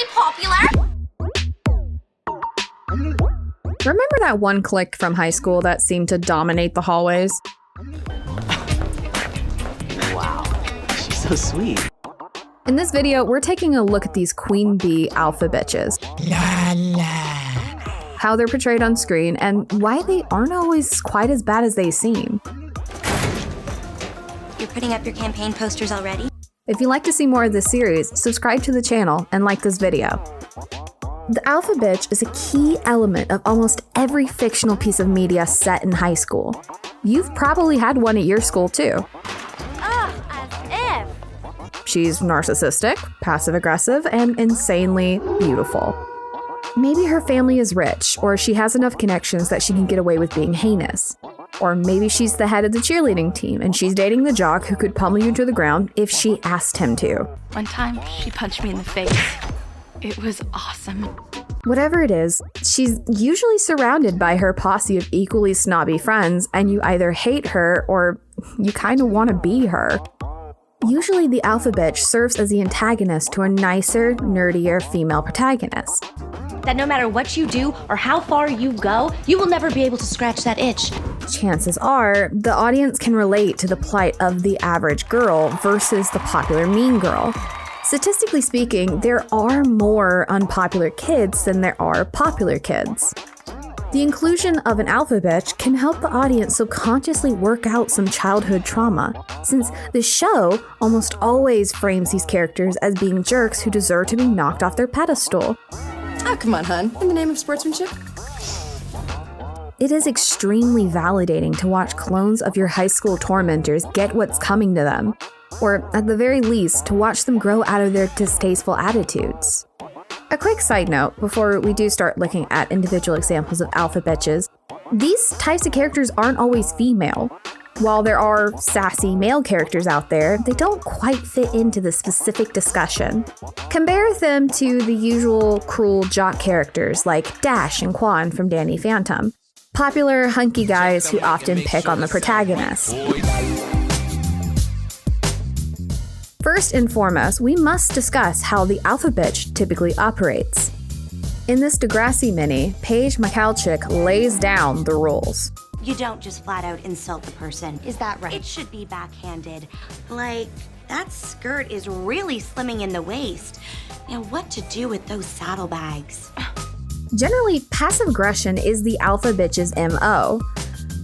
popular. Remember that one clique from high school that seemed to dominate the hallways? Wow, she's so sweet. In this video, we're taking a look at these queen bee alpha bitches. How they're portrayed on screen, and why they aren't always quite as bad as they seem. You're putting up your campaign posters already? If you'd like to see more of this series, subscribe to the channel and like this video. The alpha bitch is a key element of almost every fictional piece of media set in high school. You've probably had one at your school too. As if. She's narcissistic, passive-aggressive, and insanely beautiful. Maybe her family is rich, or she has enough connections that she can get away with being heinous. Or maybe she's the head of the cheerleading team and she's dating the jock who could pummel you to the ground if she asked him to. One time, she punched me in the face. It was awesome. Whatever it is, she's usually surrounded by her posse of equally snobby friends, and you either hate her or you kind of want to be her. Usually the alpha bitch serves as the antagonist to a nicer, nerdier female protagonist. That no matter what you do or how far you go, you will never be able to scratch that itch. Chances are, the audience can relate to the plight of the average girl versus the popular mean girl. Statistically speaking, there are more unpopular kids than there are popular kids. The inclusion of an alpha bitch can help the audience subconsciously work out some childhood trauma, since the show almost always frames these characters as being jerks who deserve to be knocked off their pedestal. Oh, come on, hun. In the name of sportsmanship. It is extremely validating to watch clones of your high school tormentors get what's coming to them, or at the very least, to watch them grow out of their distasteful attitudes. A quick side note before we do start looking at individual examples of alpha bitches, these types of characters aren't always female. While there are sassy male characters out there, they don't quite fit into the specific discussion. Compare them to the usual cruel jock characters like Dash and Quan from Danny Phantom, popular hunky guys who often pick on the protagonist. First and foremost, we must discuss how the alpha bitch typically operates. In this Degrassi mini, Paige Michalczyk lays down the rules. You don't just flat out insult the person. Is that right? It should be backhanded. Like, that skirt is really slimming in the waist. Now, what to do with those saddlebags? Generally, passive aggression is the alpha bitch's MO.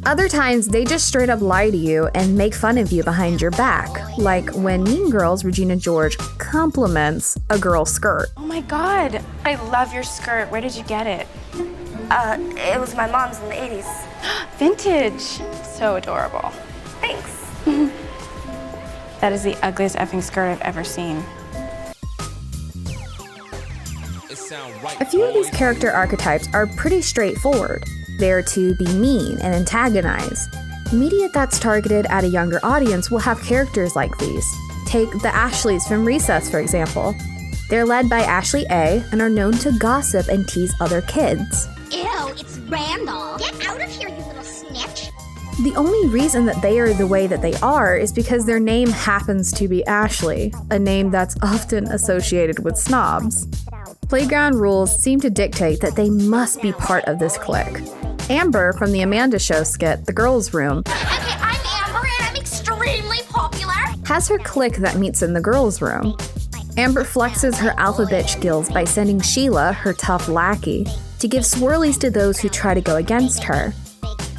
Other times, they just straight up lie to you and make fun of you behind your back, like when Mean Girls' Regina George compliments a girl's skirt. Oh my god, I love your skirt. Where did you get it? It was my mom's in the 80s. Vintage. So adorable. Thanks. That is the ugliest effing skirt I've ever seen. A few of these character archetypes are pretty straightforward. They're to be mean and antagonize. Media that's targeted at a younger audience will have characters like these. Take the Ashleys from Recess, for example. They're led by Ashley A and are known to gossip and tease other kids. Ew, it's Randall. Get out of here, you little snitch. The only reason that they are the way that they are is because their name happens to be Ashley, a name that's often associated with snobs. Playground rules seem to dictate that they must be part of this clique. Amber from the Amanda Show skit, The Girls' Room, Okay, I'm Amber and I'm extremely popular. has her clique that meets in the girls' room. Amber flexes her alpha bitch skills by sending Sheila, her tough lackey, to give swirlies to those who try to go against her.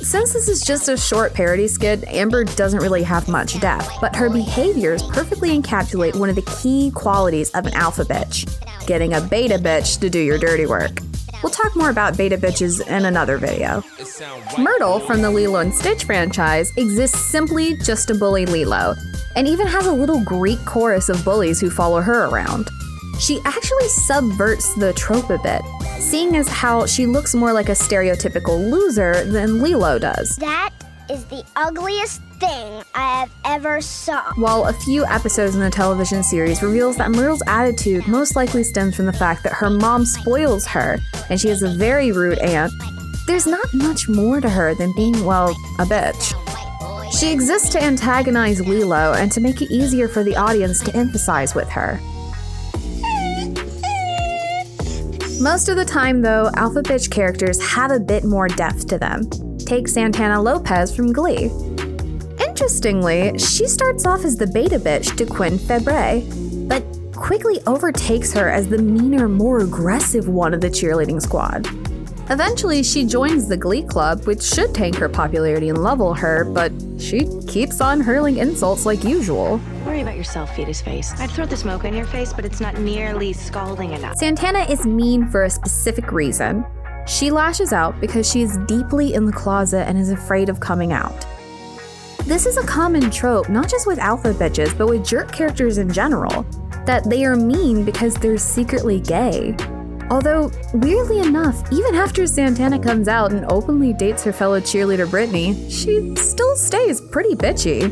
Since this is just a short parody skit, Amber doesn't really have much depth, but her behaviors perfectly encapsulate one of the key qualities of an alpha bitch: getting a beta bitch to do your dirty work. We'll talk more about beta bitches in another video. Myrtle from the Lilo and Stitch franchise exists simply just to bully Lilo, and even has a little Greek chorus of bullies who follow her around. She actually subverts the trope a bit, seeing as how she looks more like a stereotypical loser than Lilo does. That is the ugliest thing I have ever saw. While a few episodes in the television series reveals that Myrtle's attitude most likely stems from the fact that her mom spoils her and she is a very rude aunt, there's not much more to her than being, well, a bitch. She exists to antagonize Lilo and to make it easier for the audience to empathize with her. Most of the time, though, alpha bitch characters have a bit more depth to them. Take Santana Lopez from Glee. Interestingly, she starts off as the beta bitch to Quinn Fabray, but quickly overtakes her as the meaner, more aggressive one of the cheerleading squad. Eventually, she joins the Glee Club, which should tank her popularity and level her, but she keeps on hurling insults like usual. Worry about yourself, fetus face. I'd throw the smoke in your face, but it's not nearly scalding enough. Santana is mean for a specific reason. She lashes out because she is deeply in the closet and is afraid of coming out. This is a common trope, not just with alpha bitches, but with jerk characters in general, that they are mean because they're secretly gay. Although, weirdly enough, even after Santana comes out and openly dates her fellow cheerleader Brittany, she still stays pretty bitchy.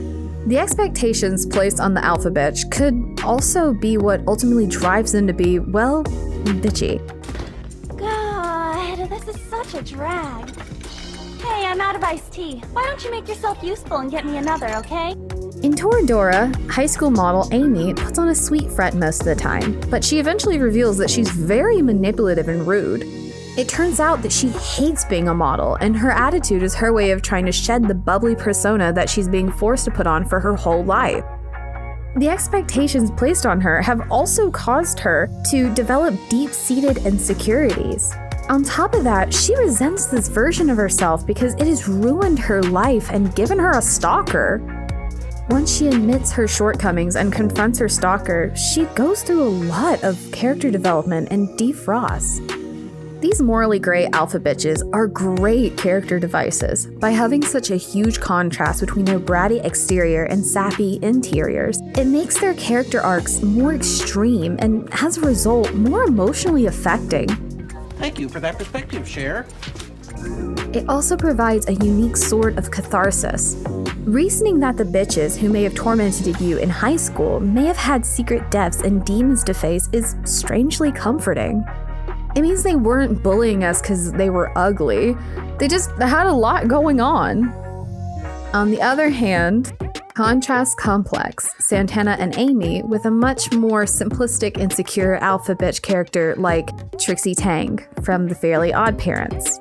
The expectations placed on the alpha bitch could also be what ultimately drives them to be, well, bitchy. God, this is such a drag. Hey, I'm out of iced tea. Why don't you make yourself useful and get me another, okay? In Toradora, high school model Amy puts on a sweet front most of the time, but she eventually reveals that she's very manipulative and rude. It turns out that she hates being a model, and her attitude is her way of trying to shed the bubbly persona that she's being forced to put on for her whole life. The expectations placed on her have also caused her to develop deep-seated insecurities. On top of that, she resents this version of herself because it has ruined her life and given her a stalker. Once she admits her shortcomings and confronts her stalker, she goes through a lot of character development and defrosts. These morally gray alpha bitches are great character devices by having such a huge contrast between their bratty exterior and sappy interiors. It makes their character arcs more extreme and, as a result, more emotionally affecting. Thank you for that perspective, Cher. It also provides a unique sort of catharsis. Reasoning that the bitches who may have tormented you in high school may have had secret depths and demons to face is strangely comforting. It means they weren't bullying us because they were ugly. They just had a lot going on. On the other hand, contrast complex Santana and Amy with a much more simplistic, insecure alpha bitch character like Trixie Tang from The Fairly Odd Parents.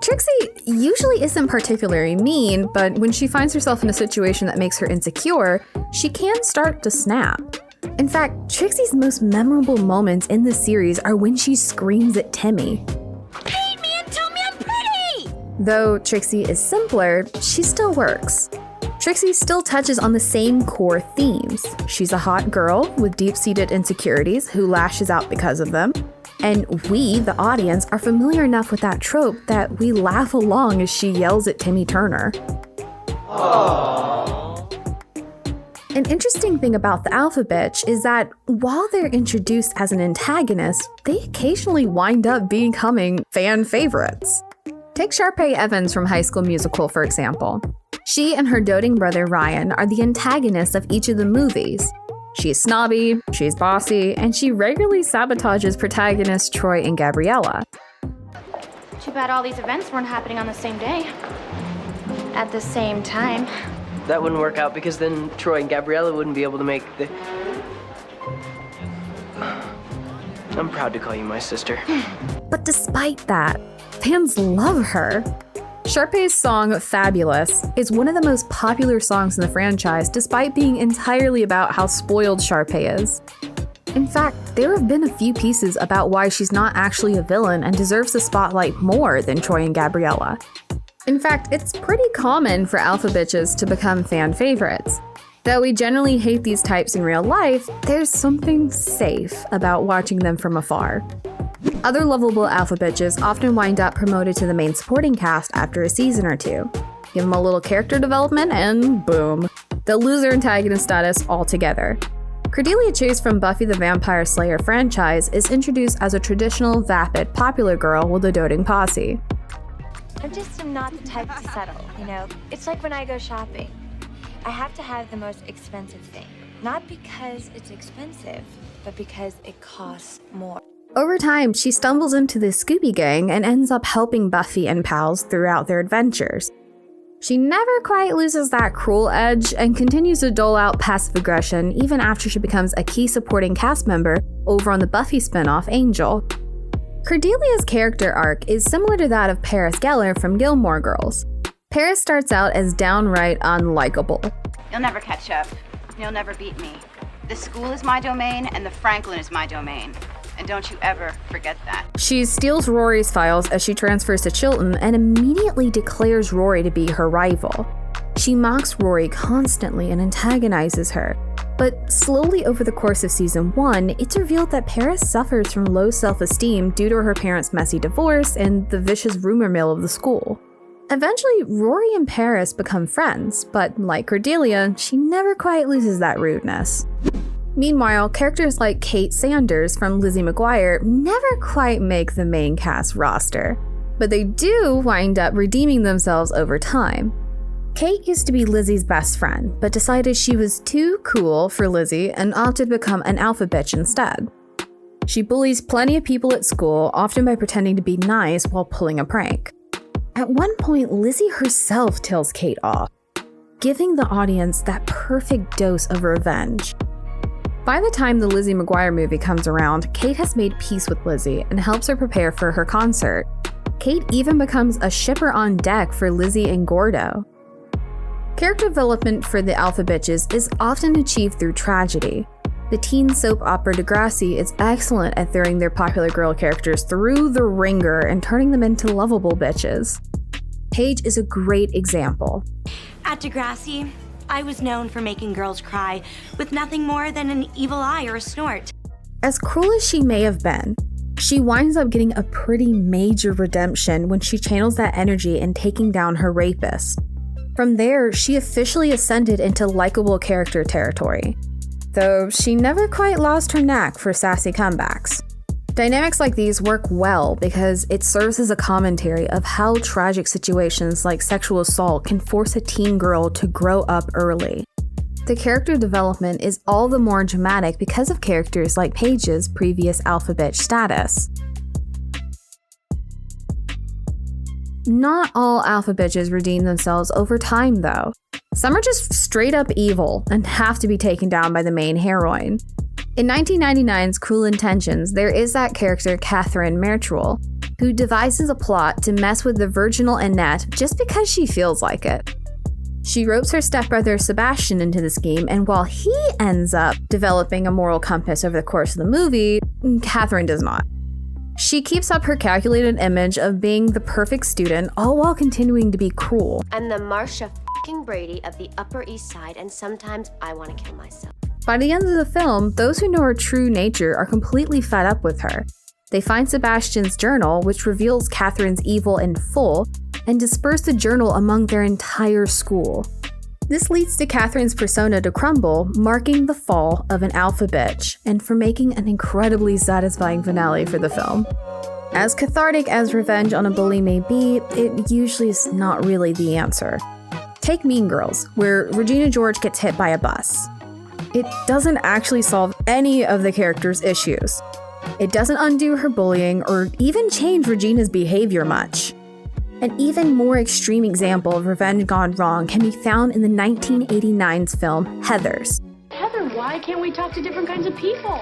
Trixie usually isn't particularly mean, but when she finds herself in a situation that makes her insecure, she can start to snap. In fact, Trixie's most memorable moments in the series are when she screams at Timmy. Feed me and tell me I'm pretty! Though Trixie is simpler, she still works. Trixie still touches on the same core themes. She's a hot girl with deep-seated insecurities who lashes out because of them. And we, the audience, are familiar enough with that trope that we laugh along as she yells at Timmy Turner. Aww. An interesting thing about the alpha bitch is that while they're introduced as an antagonist, they occasionally wind up becoming fan favorites. Take Sharpay Evans from High School Musical, for example. She and her doting brother Ryan are the antagonists of each of the movies. She's snobby, she's bossy, and she regularly sabotages protagonists Troy and Gabriella. Too bad all these events weren't happening on the same day. At the same time. That wouldn't work out because then Troy and Gabriella wouldn't be able to make the... I'm proud to call you my sister. But despite that, fans love her. Sharpay's song, Fabulous, is one of the most popular songs in the franchise, despite being entirely about how spoiled Sharpay is. In fact, there have been a few pieces about why she's not actually a villain and deserves the spotlight more than Troy and Gabriella. In fact, it's pretty common for alpha bitches to become fan favorites. Though we generally hate these types in real life, there's something safe about watching them from afar. Other lovable alpha bitches often wind up promoted to the main supporting cast after a season or two. Give them a little character development and boom, they'll lose their antagonist status altogether. Cordelia Chase from Buffy the Vampire Slayer franchise is introduced as a traditional, vapid, popular girl with a doting posse. I just am not the type to settle, you know? It's like when I go shopping. I have to have the most expensive thing. Not because it's expensive, but because it costs more. Over time, she stumbles into the Scooby Gang and ends up helping Buffy and pals throughout their adventures. She never quite loses that cruel edge and continues to dole out passive aggression even after she becomes a key supporting cast member over on the Buffy spinoff Angel. Cordelia's character arc is similar to that of Paris Geller from Gilmore Girls. Paris starts out as downright unlikable. You'll never catch up. You'll never beat me. The school is my domain and the Franklin is my domain. And don't you ever forget that. She steals Rory's files as she transfers to Chilton and immediately declares Rory to be her rival. She mocks Rory constantly and antagonizes her. But slowly over the course of season 1, it's revealed that Paris suffers from low self-esteem due to her parents' messy divorce and the vicious rumor mill of the school. Eventually, Rory and Paris become friends, but like Cordelia, she never quite loses that rudeness. Meanwhile, characters like Kate Sanders from Lizzie McGuire never quite make the main cast roster, but they do wind up redeeming themselves over time. Kate used to be Lizzie's best friend, but decided she was too cool for Lizzie and opted to become an alpha bitch instead. She bullies plenty of people at school, often by pretending to be nice while pulling a prank. At one point, Lizzie herself tells Kate off, giving the audience that perfect dose of revenge. By the time the Lizzie McGuire movie comes around, Kate has made peace with Lizzie and helps her prepare for her concert. Kate even becomes a shipper on deck for Lizzie and Gordo. Character development for the alpha bitches is often achieved through tragedy. The teen soap opera Degrassi is excellent at throwing their popular girl characters through the ringer and turning them into lovable bitches. Paige is a great example. At Degrassi, I was known for making girls cry with nothing more than an evil eye or a snort. As cruel as she may have been, she winds up getting a pretty major redemption when she channels that energy in taking down her rapist. From there, she officially ascended into likable character territory, though she never quite lost her knack for sassy comebacks. Dynamics like these work well because it serves as a commentary of how tragic situations like sexual assault can force a teen girl to grow up early. The character development is all the more dramatic because of characters like Paige's previous alpha bitch status. Not all alpha bitches redeem themselves over time, though. Some are just straight up evil and have to be taken down by the main heroine. In 1999's Cruel Intentions, there is that character Catherine Mertrul, who devises a plot to mess with the virginal Annette just because she feels like it. She ropes her stepbrother Sebastian into the scheme, and while he ends up developing a moral compass over the course of the movie, Catherine does not. She keeps up her calculated image of being the perfect student, all while continuing to be cruel. I'm the Marsha f***ing Brady of the Upper East Side, and sometimes I want to kill myself. By the end of the film, those who know her true nature are completely fed up with her. They find Sebastian's journal, which reveals Catherine's evil in full, and disperse the journal among their entire school. This leads to Catherine's persona to crumble, marking the fall of an alpha bitch, and for making an incredibly satisfying finale for the film. As cathartic as revenge on a bully may be, it usually is not really the answer. Take Mean Girls, where Regina George gets hit by a bus. It doesn't actually solve any of the character's issues. It doesn't undo her bullying or even change Regina's behavior much. An even more extreme example of revenge gone wrong can be found in the 1989's film Heathers. Heather, why can't we talk to different kinds of people?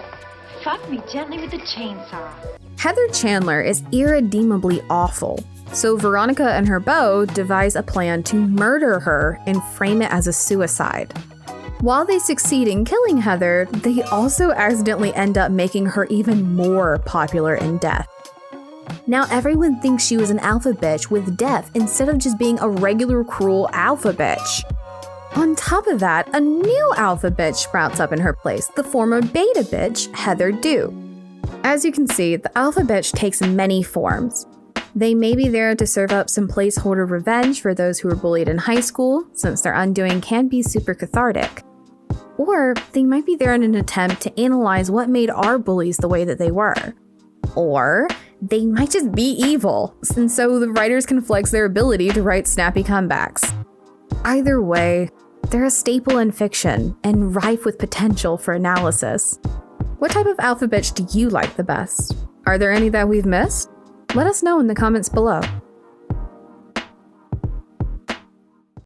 Fuck me gently with the chainsaw. Heather Chandler is irredeemably awful, so Veronica and her beau devise a plan to murder her and frame it as a suicide. While they succeed in killing Heather, they also accidentally end up making her even more popular in death. Now everyone thinks she was an alpha bitch with death instead of just being a regular cruel alpha bitch. On top of that, a new alpha bitch sprouts up in her place, the former beta bitch, Heather Dew. As you can see, the alpha bitch takes many forms. They may be there to serve up some placeholder revenge for those who were bullied in high school, since their undoing can be super cathartic. Or they might be there in an attempt to analyze what made our bullies the way that they were. Or they might just be evil, and so the writers can flex their ability to write snappy comebacks. Either way, they're a staple in fiction and rife with potential for analysis. What type of alpha bitch do you like the best? Are there any that we've missed? Let us know in the comments below.